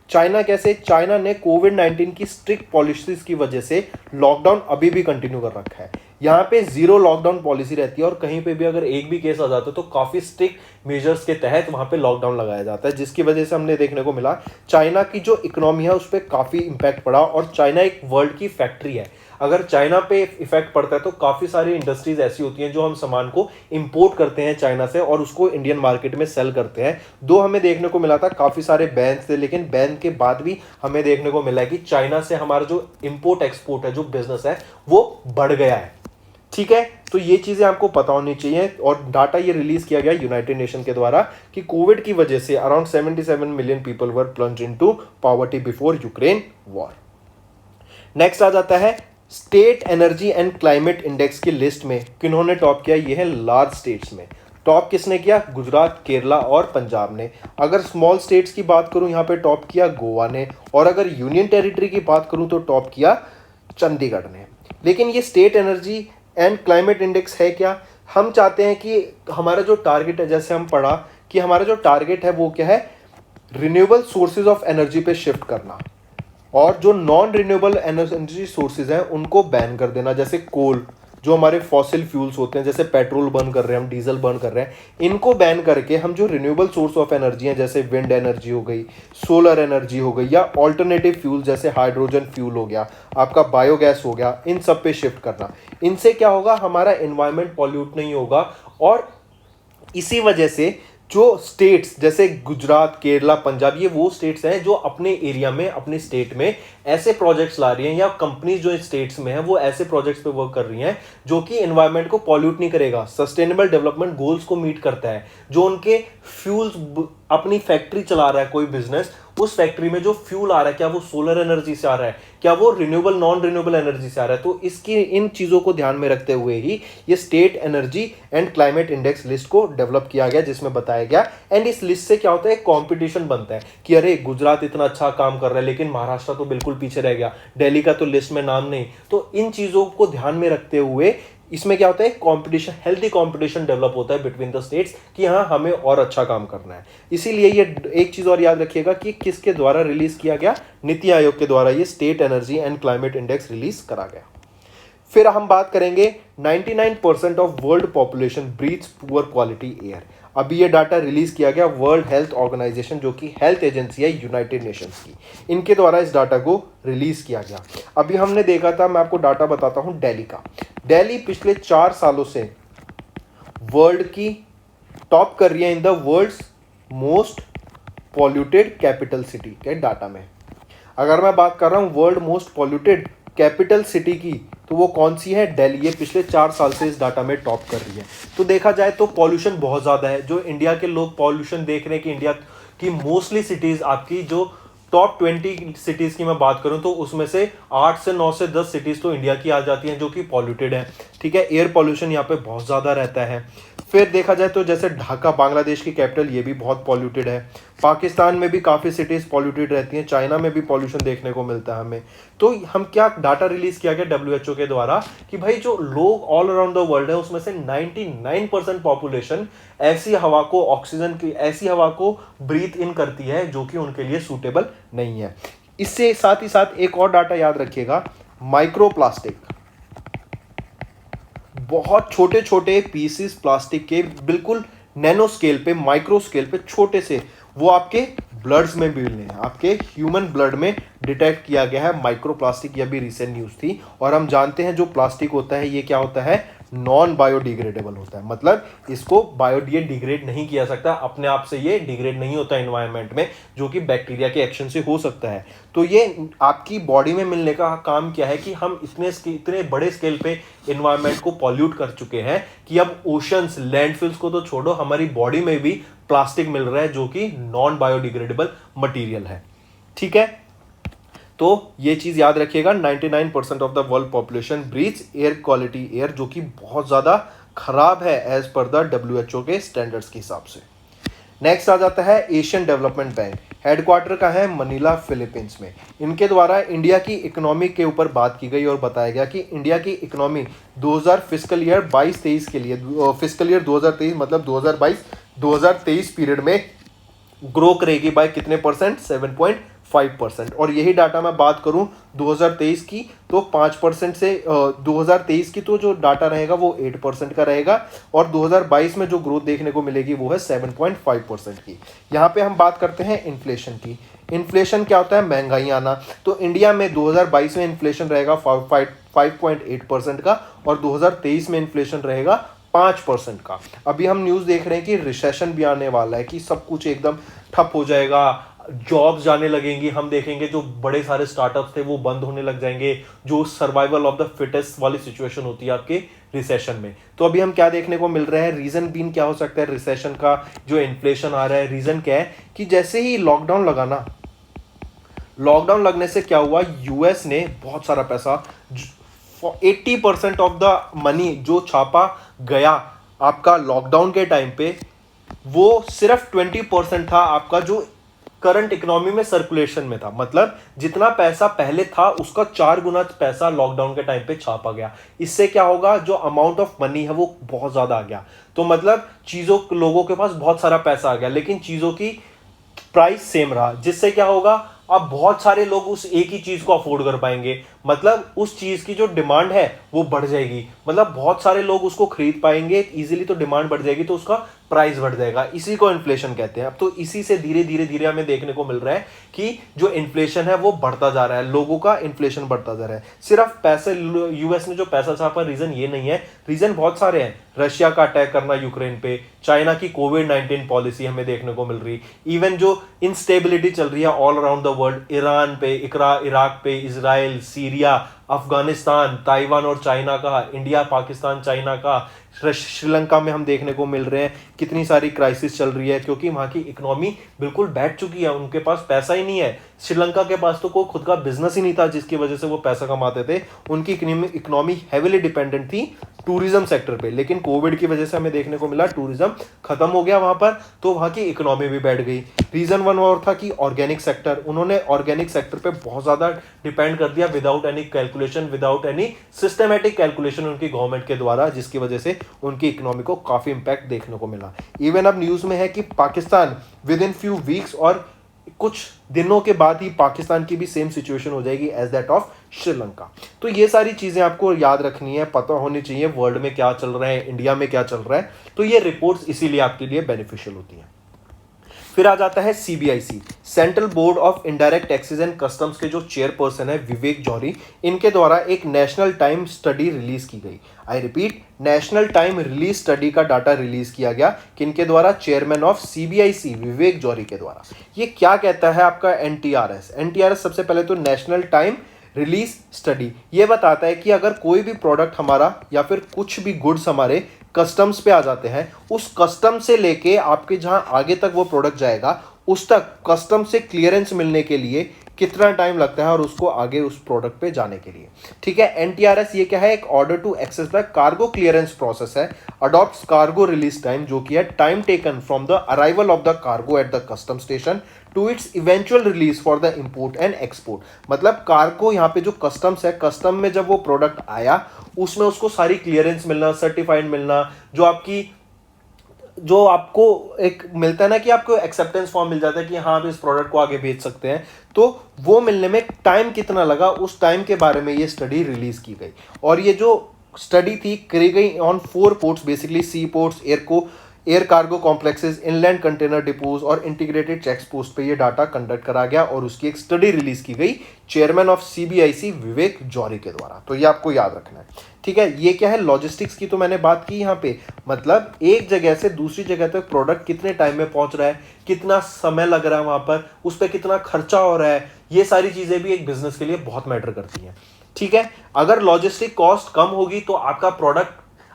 चाइना कैसे, चाइना ने कोविड-19 की स्ट्रिक्ट पॉलिसीज की वजह से लॉकडाउन अभी भी कंटिन्यू कर रखा है। यहाँ पे 0 लॉकडाउन पॉलिसी रहती है, और कहीं पे भी अगर एक भी केस आ जाता है तो काफी स्ट्रिक्ट मेजर्स के तहत वहां पे लॉकडाउन लगाया जाता है, जिसकी वजह से हमने देखने को मिला चाइना की जो इकोनॉमी है उस पर काफी इंपैक्ट पड़ा। और चाइना एक वर्ल्ड की फैक्ट्री है, अगर चाइना पे इफेक्ट पड़ता है तो काफी सारी इंडस्ट्रीज ऐसी होती हैं जो हम सामान को इंपोर्ट करते हैं चाइना से और उसको इंडियन मार्केट में सेल करते हैं। दो हमें देखने को मिला था काफी सारे बैन थे, लेकिन बैन के बाद भी हमें देखने को मिला है कि चाइना से हमारा जो इंपोर्ट एक्सपोर्ट है, जो बिजनेस है, वो बढ़ गया है। ठीक है, तो ये चीजें आपको पता होनी चाहिए। और डाटा ये रिलीज किया गया यूनाइटेड नेशन के द्वारा कि कोविड की वजह से around 77 million people were plunged into poverty before Ukraine war. Next आ जाता है state energy and climate index की लिस्ट में किन्होंने टॉप किया? ये है लार्ज स्टेट्स में। टॉप किसने किया? गुजरात, केरला और पंजाब ने। अगर स्मॉल स्टेट्स की बात करूं, यहाँ पे टॉप किया गोवा ने। और अगर यूनियन टेरिटरी की बात करूं तो टॉप किया चंडीगढ़ ने। लेकिन ये state energy and climate index है क्या? हम चाहते हैं कि हमारा जो टारगेट है, जैसे हम पढ़ा कि हमारा जो टारगेट है वो क्या है? रिन्यूएबल सोर्सेज ऑफ एनर्जी पे शिफ्ट करना, और जो नॉन रिन्यूएबल एनर्जी सोर्सेज हैं उनको बैन कर देना। जैसे कोल, जो हमारे फॉसिल फ्यूल्स होते हैं, जैसे पेट्रोल बर्न कर रहे हैं हम, डीजल बर्न कर रहे हैं, इनको बैन करके हम जो रिन्यूएबल सोर्स ऑफ एनर्जी हैं, जैसे विंड एनर्जी हो गई, सोलर एनर्जी हो गई, या ऑल्टरनेटिव फ्यूल जैसे हाइड्रोजन फ्यूल हो गया, आपका बायोगैस हो गया, इन सब पे शिफ्ट करना। इनसे क्या होगा? हमारा एनवायरमेंट पॉल्यूट नहीं होगा। और इसी वजह से जो स्टेट्स जैसे गुजरात, केरला, पंजाब, ये वो स्टेट्स हैं जो अपने एरिया में, अपने स्टेट में ऐसे प्रोजेक्ट्स ला रही हैं, या कंपनीज जो स्टेट्स में हैं वो ऐसे प्रोजेक्ट्स पे वर्क कर रही हैं जो कि एनवायरनमेंट को पॉल्यूट नहीं करेगा, सस्टेनेबल डेवलपमेंट गोल्स को मीट करता है। जो उनके फ्यूल्स, अपनी फैक्ट्री चला रहा है कोई बिजनेस, उस फैक्ट्री में जो फ्यूल आ रहा है, क्या वो सोलर एनर्जी से आ रहा है, क्या वो रिन्यूएबल नॉन रिन्यूएबल एनर्जी से आ रहा है? तो इसकी इन चीज़ों को ध्यान में रखते हुए ही ये state energy and climate index list को डेवलप किया गया, जिसमें बताया गया। एंड इस लिस्ट से क्या होता है? कंपटीशन बनता है कि अरे गुजरात इतना अच्छा काम कर रहा है लेकिन महाराष्ट्र तो बिल्कुल पीछे रह गया, दिल्ली का तो लिस्ट में नाम नहीं। तो इन चीज़ों को ध्यान में रखते हुए इसमें क्या होता है? कंपटीशन, हेल्दी कंपटीशन डेवलप होता है बिटवीन द स्टेट्स कि हाँ हमें और अच्छा काम करना है। इसीलिए ये एक चीज और याद रखिएगा कि किसके द्वारा रिलीज किया गया? नीति आयोग के द्वारा ये state energy and climate index release करा गया। फिर हम बात करेंगे 99% of world population breathes poor quality air. अभी ये डाटा रिलीज किया गया वर्ल्ड हेल्थ ऑर्गेनाइजेशन, जो कि हेल्थ एजेंसी है यूनाइटेड नेशंस की, इनके द्वारा इस डाटा को रिलीज किया गया। अभी हमने देखा था, मैं आपको डाटा बताता हूं दिल्ली का। दिल्ली पिछले 4 सालों से वर्ल्ड की टॉप कर रही है in the world's most polluted capital city के डाटा में। अगर मैं बात कर रहा हूं world most polluted capital city की, तो वो कौन सी है? दिल्ली। ये पिछले 4 साल से इस डाटा में टॉप कर रही है। तो देखा जाए तो पॉल्यूशन बहुत ज़्यादा है। जो इंडिया के लोग पॉल्यूशन देख रहे हैं कि इंडिया की मोस्टली सिटीज़, आपकी जो टॉप 20 सिटीज़ की मैं बात करूं तो उसमें से 8 से 9 से 10 सिटीज़ तो इंडिया की आ जाती हैं जो कि पॉल्यूटेड है। ठीक है, एयर पॉल्यूशन यहाँ पे बहुत ज़्यादा रहता है। फिर देखा जाए तो जैसे ढाका, बांग्लादेश की कैपिटल, ये भी बहुत पॉल्यूटेड है। पाकिस्तान में भी काफ़ी सिटीज़ पॉल्यूटेड रहती हैं। चाइना में भी पॉल्यूशन देखने को मिलता है हमें। तो हम क्या डाटा रिलीज किया गया WHO के द्वारा कि भाई जो लोग ऑल अराउंड द वर्ल्ड है उसमें से 99% पॉपुलेशन ऐसी हवा को, ऑक्सीजन की ऐसी हवा को ब्रीथ इन करती है जो कि उनके लिए सूटेबल नहीं है। इससे साथ ही साथ एक और डाटा याद रखिएगा, माइक्रो प्लास्टिक, बहुत छोटे छोटे पीसेस प्लास्टिक के, बिल्कुल नैनो स्केल पे, माइक्रो स्केल पे छोटे से, वो आपके ब्लड्स में भी मिलने हैं, आपके ह्यूमन ब्लड में डिटेक्ट किया गया है माइक्रो प्लास्टिक। यह भी रिसेंट न्यूज़ थी। और हम जानते हैं जो प्लास्टिक होता है ये क्या होता है? नॉन बायोडिग्रेडेबल होता है। मतलब इसको डिग्रेड नहीं किया सकता, अपने आप से ये डिग्रेड नहीं होता एनवायरनमेंट में, जो कि बैक्टीरिया के एक्शन से हो सकता है। तो ये आपकी बॉडी में मिलने का काम क्या है कि हम इतने बड़े स्केल पे एनवायरनमेंट को पॉल्यूट कर चुके हैं कि अब ओशंस, लैंडफिल्स को तो छोड़ो, हमारी बॉडी में भी प्लास्टिक मिल रहा है जो कि नॉन बायोडिग्रेडेबल मटीरियल है। ठीक है, तो ये चीज याद रखिएगा, 99% of the world population breathes air quality air, जो कि बहुत ज्यादा खराब है एज पर द WHO के स्टैंडर्ड्स के हिसाब से। नेक्स्ट आ जाता है एशियन डेवलपमेंट बैंक। हेडक्वार्टर का है मनीला, फिलीपींस में। इनके द्वारा इंडिया की इकोनॉमी के ऊपर बात की गई और बताया गया कि इंडिया की इकोनॉमी 2000 फिस्कल ईयर 22-23 के लिए, फिस्कल ईयर 2023 मतलब 2022-2023 पीरियड में ग्रो करेगी बाय कितने परसेंट? 7.5%। और यही डाटा मैं बात करूं 2023 की तो 5% से 2023 की तो जो डाटा रहेगा वो 8% का रहेगा, और 2022 में जो ग्रोथ देखने को मिलेगी वो है 7.5% की। यहाँ पे हम बात करते हैं इन्फ्लेशन की। इन्फ्लेशन क्या होता है? महंगाई आना। तो इंडिया में 2022 में इन्फ्लेशन रहेगा 5.8% का, और 2023 में इन्फ्लेशन रहेगा 5% का। अभी हम न्यूज़ देख रहे हैं कि रिसेशन भी आने वाला है, कि सब कुछ एकदम ठप हो जाएगा, जॉब्स जाने लगेंगी। हम देखेंगे जो बड़े सारे स्टार्टअप्स थे वो बंद होने लग जाएंगे, जो सर्वाइवल ऑफ द फिटेस्ट वाली सिचुएशन होती है आपके रिसेशन में। तो अभी हम क्या देखने को मिल रहा है? रीजन बीन क्या हो सकता है रिसेशन का? जो इन्फ्लेशन आ रहा है, रीजन क्या है कि जैसे ही लॉकडाउन लगा ना, लॉकडाउन लगने से क्या हुआ, यूएस ने बहुत सारा पैसा 80% ऑफ द मनी जो छापा गया आपका लॉकडाउन के टाइम पे, वो सिर्फ 20% था आपका जो करंट इकोनॉमी में सर्कुलेशन में था। मतलब जितना पैसा पहले था उसका 4 गुना पैसा लॉकडाउन के टाइम पे छापा गया। इससे क्या होगा, जो अमाउंट ऑफ मनी है वो बहुत ज्यादा आ गया। तो मतलब चीजों, लोगों के पास बहुत सारा पैसा आ गया, लेकिन चीजों की प्राइस सेम रहा, जिससे क्या होगा, अब बहुत सारे लोग उस एक ही चीज को अफोर्ड कर पाएंगे। मतलब उस चीज की जो डिमांड है वो बढ़ जाएगी, मतलब बहुत सारे लोग उसको खरीद पाएंगे इजीली, तो डिमांड बढ़ जाएगी तो उसका प्राइस बढ़ जाएगा। इसी को इन्फ्लेशन कहते हैं। अब तो इसी से धीरे धीरे धीरे हमें देखने को मिल रहा है कि जो इन्फ्लेशन है वो बढ़ता जा रहा है, लोगों का इन्फ्लेशन बढ़ता जा रहा है। सिर्फ पैसे, यूएस ने जो पैसा छापा रीजन ये नहीं है, रीजन बहुत सारे हैं। रशिया का अटैक करना यूक्रेन पे, चाइना की कोविड-19 पॉलिसी हमें देखने को मिल रही, इवन जो इंस्टेबिलिटी चल रही है all around the world, Iran पे, इराक पे, इजराइल, सीरिया, अफगानिस्तान, ताइवान और चाइना का, इंडिया, पाकिस्तान, चाइना का, श्रीलंका में हम देखने को मिल रहे हैं कितनी सारी क्राइसिस चल रही है, क्योंकि वहां की इकोनॉमी बिल्कुल बैठ चुकी है, उनके पास पैसा ही नहीं है। श्रीलंका के पास तो कोई खुद का बिजनेस ही नहीं था जिसकी वजह से वो पैसा कमाते थे। उनकी इकोनॉमी हैवीली डिपेंडेंट थी टूरिज्म सेक्टर पे, लेकिन कोविड की वजह से हमें देखने को मिला टूरिज्म खत्म हो गया वहां पर, तो वहां की इकोनॉमी भी बैठ गई। रीजन वन और था कि ऑर्गेनिक सेक्टर, उन्होंने ऑर्गेनिक सेक्टर पे बहुत ज्यादा डिपेंड कर दिया without any calculation, without any systematic calculation उनकी गवर्नमेंट के द्वारा, जिसकी वजह से उनकी इकोनॉमी को काफी इंपैक्ट देखने को मिला। इवन अब न्यूज में है कि Pakistan with in few weeks और कुछ दिनों के बाद ही पाकिस्तान की भी सेम सिचुएशन हो जाएगी एज दैट ऑफ श्रीलंका। तो ये सारी चीजें आपको याद रखनी है, पता होनी चाहिए वर्ल्ड में क्या चल रहा है, इंडिया में क्या चल रहा है। तो ये रिपोर्ट्स इसीलिए आपके लिए बेनिफिशियल होती हैं। फिर आ जाता है CBIC, central board of indirect taxes and customs के जो चेयरपर्सन है विवेक जौहरी, इनके द्वारा एक नेशनल टाइम स्टडी रिलीज की गई। I repeat, national time release study का डाटा रिलीज किया गया, किनके द्वारा, चेयरमैन ऑफ सीबीआईसी विवेक जौहरी के द्वारा। ये क्या कहता है आपका एनटीआरएस? एनटीआरएस सबसे पहले तो नेशनल टाइम रिलीज स्टडी ये बताता है कि अगर कोई भी प्रोडक्ट हमारा या फिर कुछ भी गुड्स हमारे कस्टम्स पे आ जाते हैं, उस कस्टम से लेके आपके जहां आगे तक वो प्रोडक्ट जाएगा, उस तक कस्टम से क्लियरेंस मिलने के लिए कितना टाइम लगता है और उसको आगे उस प्रोडक्ट पे जाने के लिए। ठीक है, एनटीआरएस ये क्या है, एक order to access the cargo clearance process है, अडॉप्ट्स कार्गो रिलीज टाइम, जो कि है time taken from the arrival of the cargo at the custom station to its eventual release for the import and export. मतलब cargo यहाँ पे जो customs है, custom में जब वो प्रोडक्ट आया उसमें उसको सारी क्लियरेंस मिलना, सर्टिफाइड मिलना, जो आपको एक मिलता है ना कि आपको एक्सेप्टेंस फॉर्म मिल जाता है कि हाँ आप इस प्रोडक्ट को आगे भेज सकते हैं, तो वो मिलने में टाइम कितना लगा, उस टाइम के बारे में ये स्टडी रिलीज की गई। और ये जो स्टडी थी करी गई on 4 ports, basically sea ports, air cargo complexes, inland container depots और इंटीग्रेटेड चेक पोस्ट पे ये डाटा कंडक्ट करा गया और उसकी एक स्टडी रिलीज की गई चेयरमैन ऑफ सीबीआईसी विवेक जौहरी के द्वारा। तो ये आपको याद रखना है। ठीक है, ये क्या है, लॉजिस्टिक्स की तो मैंने बात की यहाँ पे, मतलब एक जगह से दूसरी जगह तक प्रोडक्ट कितने टाइम में पहुंच रहा है, कितना समय लग रहा है वहां पर, उस पर कितना खर्चा हो रहा है, ये सारी चीजें भी एक बिजनेस के लिए बहुत मैटर करती हैं। ठीक है, अगर लॉजिस्टिक कॉस्ट कम होगी तो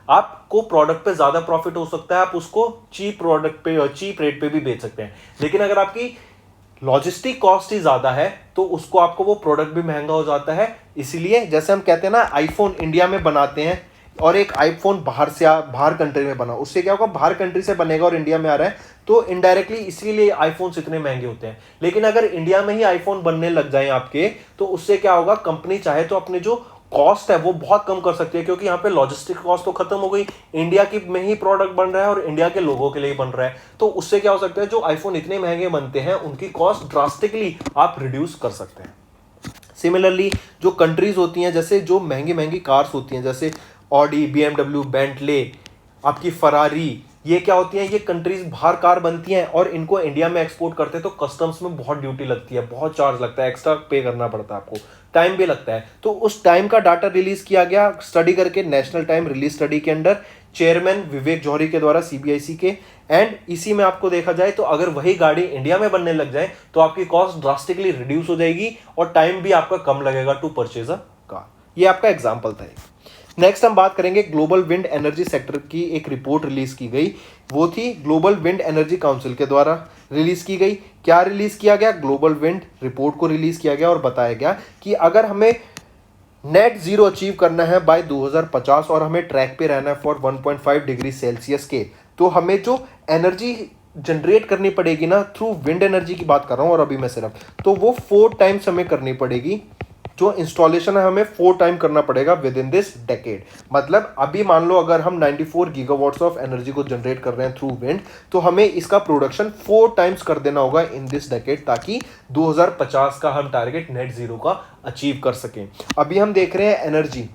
आपको प्रोडक्ट पे ज्यादा प्रॉफिट हो सकता है, आप उसको चीप प्रोडक्ट पे और चीप रेट पे भी बेच सकते हैं। लेकिन अगर आपकी लॉजिस्टिक कॉस्ट ही ज्यादा है तो उसको आपको वो प्रोडक्ट भी महंगा हो जाता है। इसीलिए जैसे हम कहते हैं ना, आईफोन इंडिया में बनाते हैं और एक आईफोन बाहर कंट्री में बना, उससे क्या होगा, बाहर कंट्री से बनेगा और इंडिया में आ रहा है, तो इनडायरेक्टली इसीलिए आईफोन इतने महंगे होते हैं। लेकिन अगर इंडिया में ही आईफोन बनने लग जाए आपके, तो उससे क्या होगा, कंपनी चाहे तो अपने जो कॉस्ट है वो बहुत कम कर सकती है, क्योंकि यहाँ पे लॉजिस्टिक कॉस्ट तो खत्म हो गई, इंडिया की में ही प्रोडक्ट बन रहा है और इंडिया के लोगों के लिए बन रहा है। तो उससे क्या हो सकता है, जो आईफोन इतने महंगे बनते हैं उनकी कॉस्ट ड्रास्टिकली आप रिड्यूस कर सकते हैं। सिमिलरली जो कंट्रीज होती हैं, जैसे जो महंगी महंगी कार्स होती हैं, जैसे ऑडी, बीएमडब्ल्यू, बेंटले, आपकी फरारी, ये क्या होती हैं, ये कंट्रीज बाहर कार बनती हैं और इनको इंडिया में एक्सपोर्ट करते हैं, तो कस्टम्स में बहुत ड्यूटी लगती है, बहुत चार्ज लगता है, एक्स्ट्रा पे करना पड़ता है आपको, टाइम भी लगता है। तो उस टाइम का डाटा रिलीज किया गया स्टडी करके, नेशनल टाइम रिलीज स्टडी के अंडर चेयरमैन विवेक जौहरी के द्वारा सीबीआईसी के। एंड इसी में आपको देखा जाए तो अगर वही गाड़ी इंडिया में बनने लग जाए तो आपकी कॉस्ट ड्रास्टिकली रिड्यूस हो जाएगी और टाइम भी आपका कम लगेगा टू परचेज अ कार। ये आपका एग्जाम्पल था। नेक्स्ट हम बात करेंगे ग्लोबल विंड एनर्जी सेक्टर की। एक रिपोर्ट रिलीज की गई, वो थी ग्लोबल विंड एनर्जी काउंसिल के द्वारा रिलीज की गई। क्या रिलीज किया गया, ग्लोबल विंड रिपोर्ट को रिलीज किया गया और बताया गया कि अगर हमें नेट जीरो अचीव करना है बाय 2050 और हमें ट्रैक पे रहना है फॉर 1.5 डिग्री सेल्सियस के। तो हमें जो एनर्जी जनरेट करनी पड़ेगी ना थ्रू विंड एनर्जी की बात कर रहा हूँ और अभी मैं सिर्फ, तो वो 4 टाइम्स हमें करनी पड़ेगी। जो इंस्टॉलेशन है हमें 4 टाइम करना पड़ेगा विद इन दिस डेकेड। मतलब अभी मान लो अगर हम 94 गीगावाट्स ऑफ एनर्जी को जनरेट कर रहे हैं थ्रू विंड, तो हमें इसका प्रोडक्शन 4 टाइम्स कर देना होगा इन दिस डेकेड, ताकि 2050 का हम टारगेट नेट जीरो का अचीव कर सकें। अभी हम देख रहे हैं एनर्जी।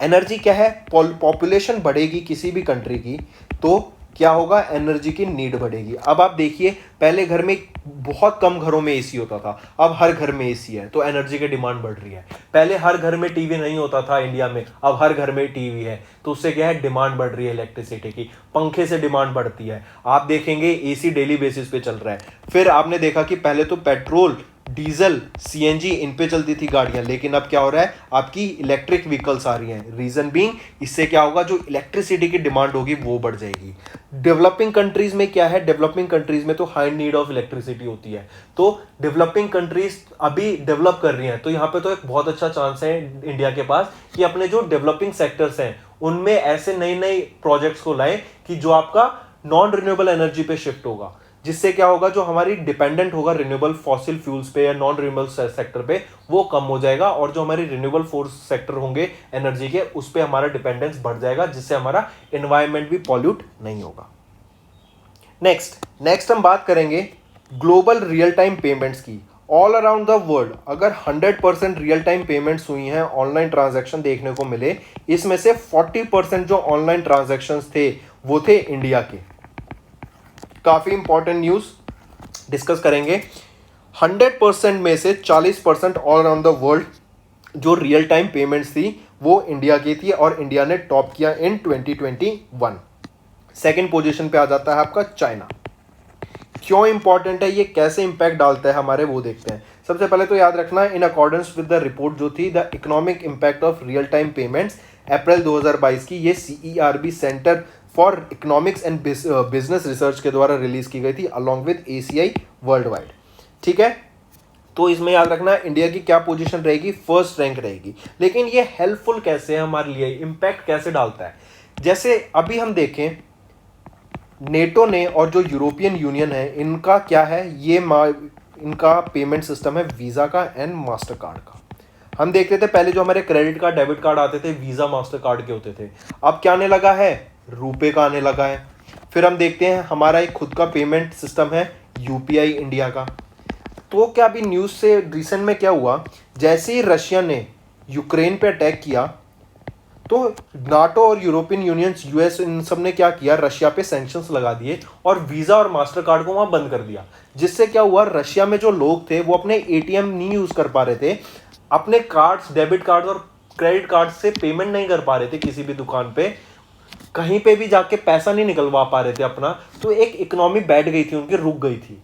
एनर्जी क्या है? पॉपुलेशन बढ़ेगी किसी भी कंट्री की तो क्या होगा? एनर्जी की नीड बढ़ेगी। अब आप देखिए, पहले घर में बहुत कम घरों में एसी होता था, अब हर घर में एसी है, तो एनर्जी की डिमांड बढ़ रही है। पहले हर घर में टीवी नहीं होता था इंडिया में, अब हर घर में टीवी है, तो उससे क्या है? डिमांड बढ़ रही है इलेक्ट्रिसिटी की। पंखे से डिमांड बढ़ती है। आप देखेंगे एसी डेली बेसिस पे चल रहा है। फिर आपने देखा कि पहले तो पेट्रोल, डीजल, सीएनजी इन पे चलती थी गाड़ियां, लेकिन अब क्या हो रहा है? आपकी इलेक्ट्रिक व्हीकल्स आ रही हैं। रीजन बीइंग, इससे क्या होगा? जो इलेक्ट्रिसिटी की डिमांड होगी वो बढ़ जाएगी। डेवलपिंग कंट्रीज में क्या है? डेवलपिंग कंट्रीज में तो हाई नीड ऑफ इलेक्ट्रिसिटी होती है, तो डेवलपिंग कंट्रीज अभी डेवलप कर रही हैं, तो यहाँ पे तो एक बहुत अच्छा चांस है इंडिया के पास कि अपने जो डेवलपिंग सेक्टर्स हैं उनमें ऐसे नई नई प्रोजेक्ट्स को लाए कि जो आपका नॉन रिन्यूएबल एनर्जी पे शिफ्ट होगा, जिससे क्या होगा? जो हमारी डिपेंडेंट होगा रिन्यूएबल फॉसिल फ्यूल्स पे या नॉन रिन्यूएबल सेक्टर पे, वो कम हो जाएगा, और जो हमारी रिन्यूएबल फोर्स सेक्टर होंगे एनर्जी के, उस पे हमारा डिपेंडेंस बढ़ जाएगा, जिससे हमारा एनवायरमेंट भी पॉल्यूट नहीं होगा। नेक्स्ट हम बात करेंगे ग्लोबल रियल टाइम पेमेंट्स की। ऑल अराउंड द वर्ल्ड अगर 100% रियल टाइम पेमेंट्स हुई हैं, ऑनलाइन ट्रांजैक्शन देखने को मिले, इसमें से 40% जो ऑनलाइन ट्रांजैक्शंस थे वो थे इंडिया के। काफी इंपॉर्टेंट न्यूज डिस्कस करेंगे। 100% में से 40% ऑल अराउंड द वर्ल्ड जो रियल टाइम पेमेंट्स थी वो इंडिया की थी, और इंडिया ने टॉप किया इन 2021। सेकेंड पोजीशन पे आ जाता है आपका चाइना। क्यों इंपॉर्टेंट है ये, कैसे इंपैक्ट डालता है हमारे, वो देखते हैं। सबसे पहले तो याद रखना, in accordance with the report जो थी the economic impact of real time payments April 2022 की, ये CERB centre for economics and business research के द्वारा रिलीज की गई थी along with ACI world wide. ठीक है, तो इसमें याद रखना इंडिया की क्या पोजीशन रहेगी? फर्स्ट रैंक रहेगी। लेकिन ये हेल्पफुल कैसे है हमारे लिए, इंपैक्ट कैसे डालता है? जैसे अभी हम देखें, नेटो ने और जो यूरोपियन यूनियन है इनका क्या है, ये इनका पेमेंट सिस्टम है वीजा का एंड मास्टर कार्ड का। हम देखते थे पहले जो हमारे क्रेडिट कार्ड, डेबिट कार्ड आते थे वीजा मास्टर कार्ड के होते थे, अब क्या आने लगा है? रुपए का आने लगा है। फिर हम देखते हैं हमारा एक खुद का पेमेंट सिस्टम है UPI इंडिया का। तो क्या अभी न्यूज से रिसेंट में क्या हुआ, जैसे ही रशिया ने यूक्रेन पे अटैक किया तो नाटो और यूरोपियन यूनियन, US, इन सब ने क्या किया? रशिया पे सैंक्शंस लगा दिए और वीजा और मास्टर कार्ड को वहां बंद कर दिया। जिससे क्या हुआ? रशिया में जो लोग थे वो अपने ATM नहीं यूज कर पा रहे थे, अपने कार्ड्स, डेबिट कार्ड और क्रेडिट कार्ड से पेमेंट नहीं कर पा रहे थे, किसी भी दुकान पे कहीं पे भी जाके पैसा नहीं निकलवा पा रहे थे अपना। तो एक इकोनॉमी बैठ गई थी उनकी, रुक गई थी।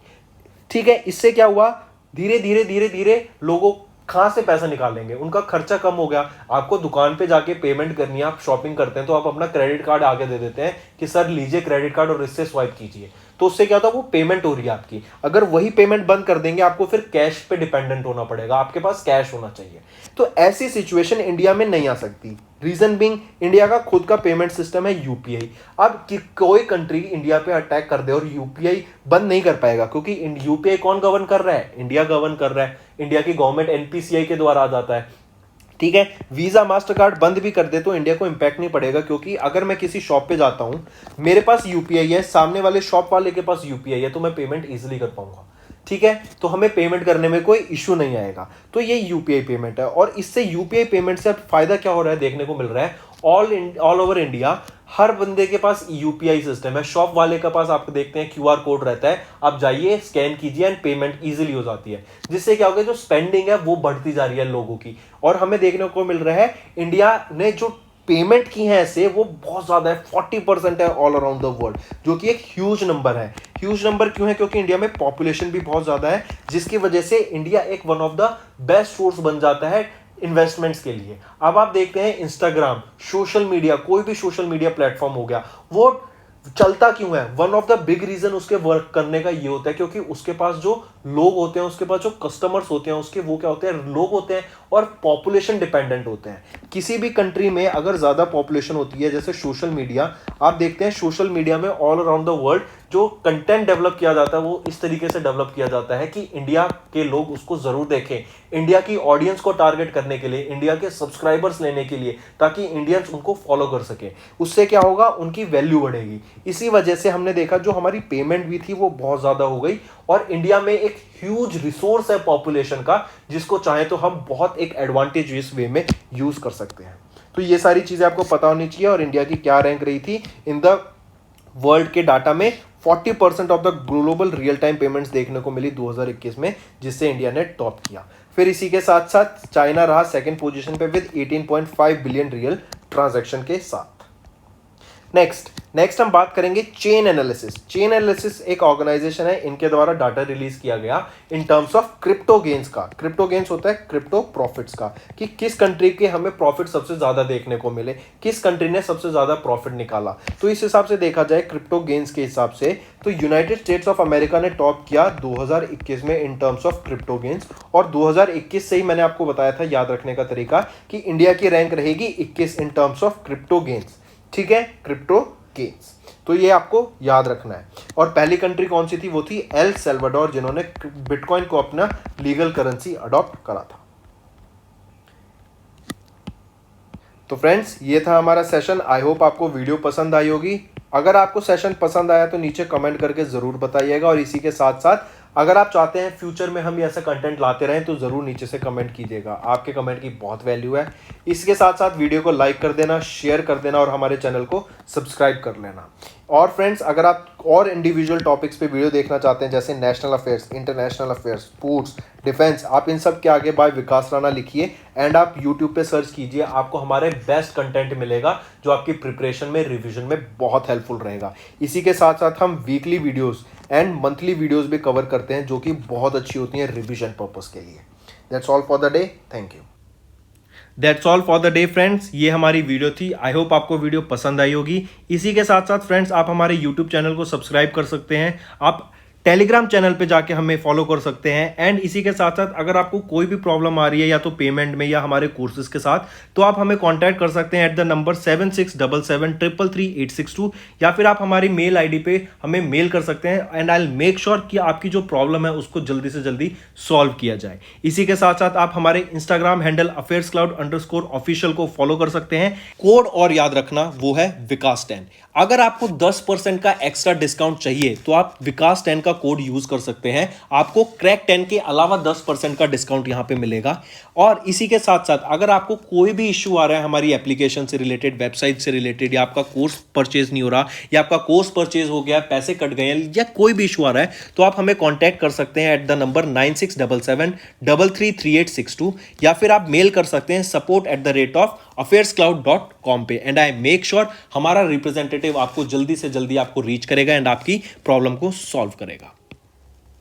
ठीक है, इससे क्या हुआ? धीरे धीरे लोगों कहाँ से पैसा निकालेंगे, उनका खर्चा कम हो गया। आपको दुकान पे जाके पेमेंट करनी है, आप शॉपिंग करते हैं तो आप अपना क्रेडिट कार्ड आगे दे देते हैं कि सर लीजिए क्रेडिट कार्ड और इससे स्वाइप कीजिए, तो उससे क्या होता है? वो पेमेंट हो रही है आपकी। अगर वही पेमेंट बंद कर देंगे, आपको फिर कैश पे डिपेंडेंट होना पड़ेगा, आपके पास कैश होना चाहिए। तो ऐसी सिचुएशन इंडिया में नहीं आ सकती। रीजन बीइंग, इंडिया का खुद का पेमेंट सिस्टम है UPI। अब कोई कंट्री इंडिया पे अटैक कर दे और UPI बंद नहीं कर पाएगा, क्योंकि UPI कौन गवर्न कर रहा है? इंडिया गवर्न कर रहा है। इंडिया की गवर्नमेंट NPCI के द्वारा आ जाता है। ठीक है, वीजा मास्टर कार्ड बंद भी कर दे तो इंडिया को इंपैक्ट नहीं पड़ेगा, क्योंकि अगर मैं किसी शॉप पे जाता हूं, मेरे पास UPI है, सामने वाले शॉप वाले के पास UPI है, तो मैं पेमेंट इजीली कर पाऊंगा। ठीक है, तो हमें पेमेंट करने में कोई इश्यू नहीं आएगा। तो ये UPI पेमेंट है, और इससे UPI पेमेंट से फायदा क्या हो रहा है देखने को मिल रहा है। ऑल ओवर इंडिया हर बंदे के पास UPI सिस्टम है। शॉप वाले के पास आप देखते हैं QR कोड रहता है, आप जाइए स्कैन कीजिए एंड पेमेंट इजीली हो जाती है। जिससे क्या होगा? जो स्पेंडिंग है वो बढ़ती जा रही है लोगों की, और हमें देखने को मिल रहा है इंडिया ने जो पेमेंट की है ऐसे वो बहुत ज्यादा है, 40% है ऑल अराउंड द वर्ल्ड, जो कि एक ह्यूज नंबर है। ह्यूज नंबर क्यों है? क्योंकि इंडिया में पॉपुलेशन भी बहुत ज्यादा है, जिसकी वजह से इंडिया एक one of the best source बन जाता है इन्वेस्टमेंट्स के लिए। अब आप देखते हैं इंस्टाग्राम, सोशल मीडिया, कोई भी सोशल मीडिया प्लेटफॉर्म हो गया, वो चलता क्यों है? One of the big reason उसके वर्क करने का ये होता है क्योंकि उसके पास जो लोग होते हैं, उसके पास जो कस्टमर्स होते हैं उसके, वो क्या होते हैं? लोग होते हैं और पॉपुलेशन डिपेंडेंट होते हैं। किसी भी कंट्री में अगर ज्यादा पॉपुलेशन होती है, जैसे सोशल मीडिया, आप देखते हैं सोशल मीडिया में ऑल अराउंड द वर्ल्ड जो कंटेंट डेवलप किया जाता है वो इस तरीके से डेवलप किया जाता है कि इंडिया के लोग उसको जरूर देखें, इंडिया की ऑडियंस को टारगेट करने के लिए, इंडिया के सब्सक्राइबर्स लेने के लिए, ताकि इंडियंस उनको फॉलो कर सके। उससे क्या होगा? उनकी वैल्यू बढ़ेगी। इसी वजह से हमने देखा जो हमारी पेमेंट भी थी वो बहुत ज्यादा हो गई, और इंडिया में एक ह्यूज रिसोर्स है पॉपुलेशन का, जिसको चाहे तो हम बहुत एक एडवांटेजियस वे में यूज कर सकते हैं। तो ये सारी चीजें आपको पता होनी चाहिए। और इंडिया की क्या रैंक रही थी इन द वर्ल्ड के डाटा में? 40% of the global real time payments देखने को मिली 2021 में, जिससे इंडिया ने टॉप किया। फिर इसी के साथ साथ चाइना रहा सेकंड पोजीशन पे विद 18.5 बिलियन रियल ट्रांजैक्शन के साथ। नेक्स्ट हम बात करेंगे चेन एनालिसिस। चेन एनालिसिस एक ऑर्गेनाइजेशन है, इनके द्वारा डाटा रिलीज किया गया in terms of crypto gains का। क्रिप्टो गेन्स होता है क्रिप्टो प्रॉफिट्स का, कि किस कंट्री के हमें प्रॉफिट सबसे ज्यादा देखने को मिले, किस कंट्री ने सबसे ज्यादा प्रॉफिट निकाला। तो इस हिसाब से देखा जाए क्रिप्टो गेन्स के हिसाब से, तो यूनाइटेड स्टेट्स ऑफ अमेरिका ने टॉप किया 2021 में in terms of crypto gains. और 2021 से ही मैंने आपको बताया था, याद रखने का तरीका, कि इंडिया की रैंक रहेगी 21 in terms of crypto gains. ठीक है, क्रिप्टो गेन्स, तो ये आपको याद रखना है। और पहली कंट्री कौन सी थी? वो थी एल सल्वाडोर, जिन्होंने बिटकॉइन को अपना लीगल करेंसी अडॉप्ट करा था। तो फ्रेंड्स, ये था हमारा सेशन। आई होप आपको वीडियो पसंद आई होगी। अगर आपको सेशन पसंद आया तो नीचे कमेंट करके जरूर बताइएगा। और इसी के साथ साथ अगर आप चाहते हैं फ्यूचर में हम ऐसा कंटेंट लाते रहें तो जरूर नीचे से कमेंट कीजिएगा। आपके कमेंट की बहुत वैल्यू है। इसके साथ साथ वीडियो को लाइक कर देना, शेयर कर देना और हमारे चैनल को सब्सक्राइब कर लेना। और फ्रेंड्स, अगर आप और इंडिविजुअल टॉपिक्स पे वीडियो देखना चाहते हैं, जैसे national affairs, international affairs, sports, defence, आप इन सब के आगे बाय विकास राणा लिखिए एंड आप यूट्यूब पे सर्च कीजिए। आपको हमारे बेस्ट कंटेंट मिलेगा जो आपकी प्रिपरेशन में, रिविजन में बहुत हेल्पफुल रहेगा। इसी के साथ साथ हम weekly videos and monthly videos भी कवर करते हैं, जो कि बहुत अच्छी होती हैं रिविजन पर्पस के लिए। That's all for the day. Thank you. That's all for the day friends, ये हमारी वीडियो थी। आई होप आपको वीडियो पसंद आई होगी। इसी के साथ साथ फ्रेंड्स, आप हमारे यूट्यूब चैनल को सब्सक्राइब कर सकते हैं, आप टेलीग्राम चैनल पे जाके हमें फॉलो कर सकते हैं। एंड इसी के साथ साथ अगर आपको कोई भी प्रॉब्लम आ रही है या तो पेमेंट में या हमारे कोर्सेज के साथ, तो आप हमें कांटेक्ट कर सकते हैं एट द नंबर 7677333862, या फिर आप हमारी मेल आईडी पे हमें मेल कर सकते हैं। And I will make sure कि आपकी जो प्रॉब्लम है उसको जल्दी से जल्दी सॉल्व किया जाए। इसी के साथ साथ आप हमारे इंस्टाग्राम हैंडल affairscloud_official को फॉलो कर सकते हैं। कोड और याद रखना, वो है विकास10। अगर आपको 10% का एक्स्ट्रा डिस्काउंट चाहिए तो आप विकास10 का कोड यूज कर सकते हैं। आपको क्रैक 10 के अलावा 10% का डिस्काउंट यहां पे मिलेगा। और इसी के साथ साथ अगर आपको कोई भी इश्यू आ रहा है हमारी एप्लीकेशन से रिलेटेड, वेबसाइट से रिलेटेड, या आपका कोर्स परचेज नहीं हो रहा, या आपका कोर्स परचेज हो गया, पैसे कट गए हैं, या कोई भी इशू आ रहा है, तो आप हमें कॉन्टैक्ट कर सकते हैं एट द नंबर 9677333862, या फिर आप मेल कर सकते हैं support@affairscloud.com पे। एंड आई मेक श्योर हमारा रिप्रेजेंटेटिव आपको जल्दी से जल्दी आपको रीच करेगा एंड आपकी प्रॉब्लम को सॉल्व करेगा।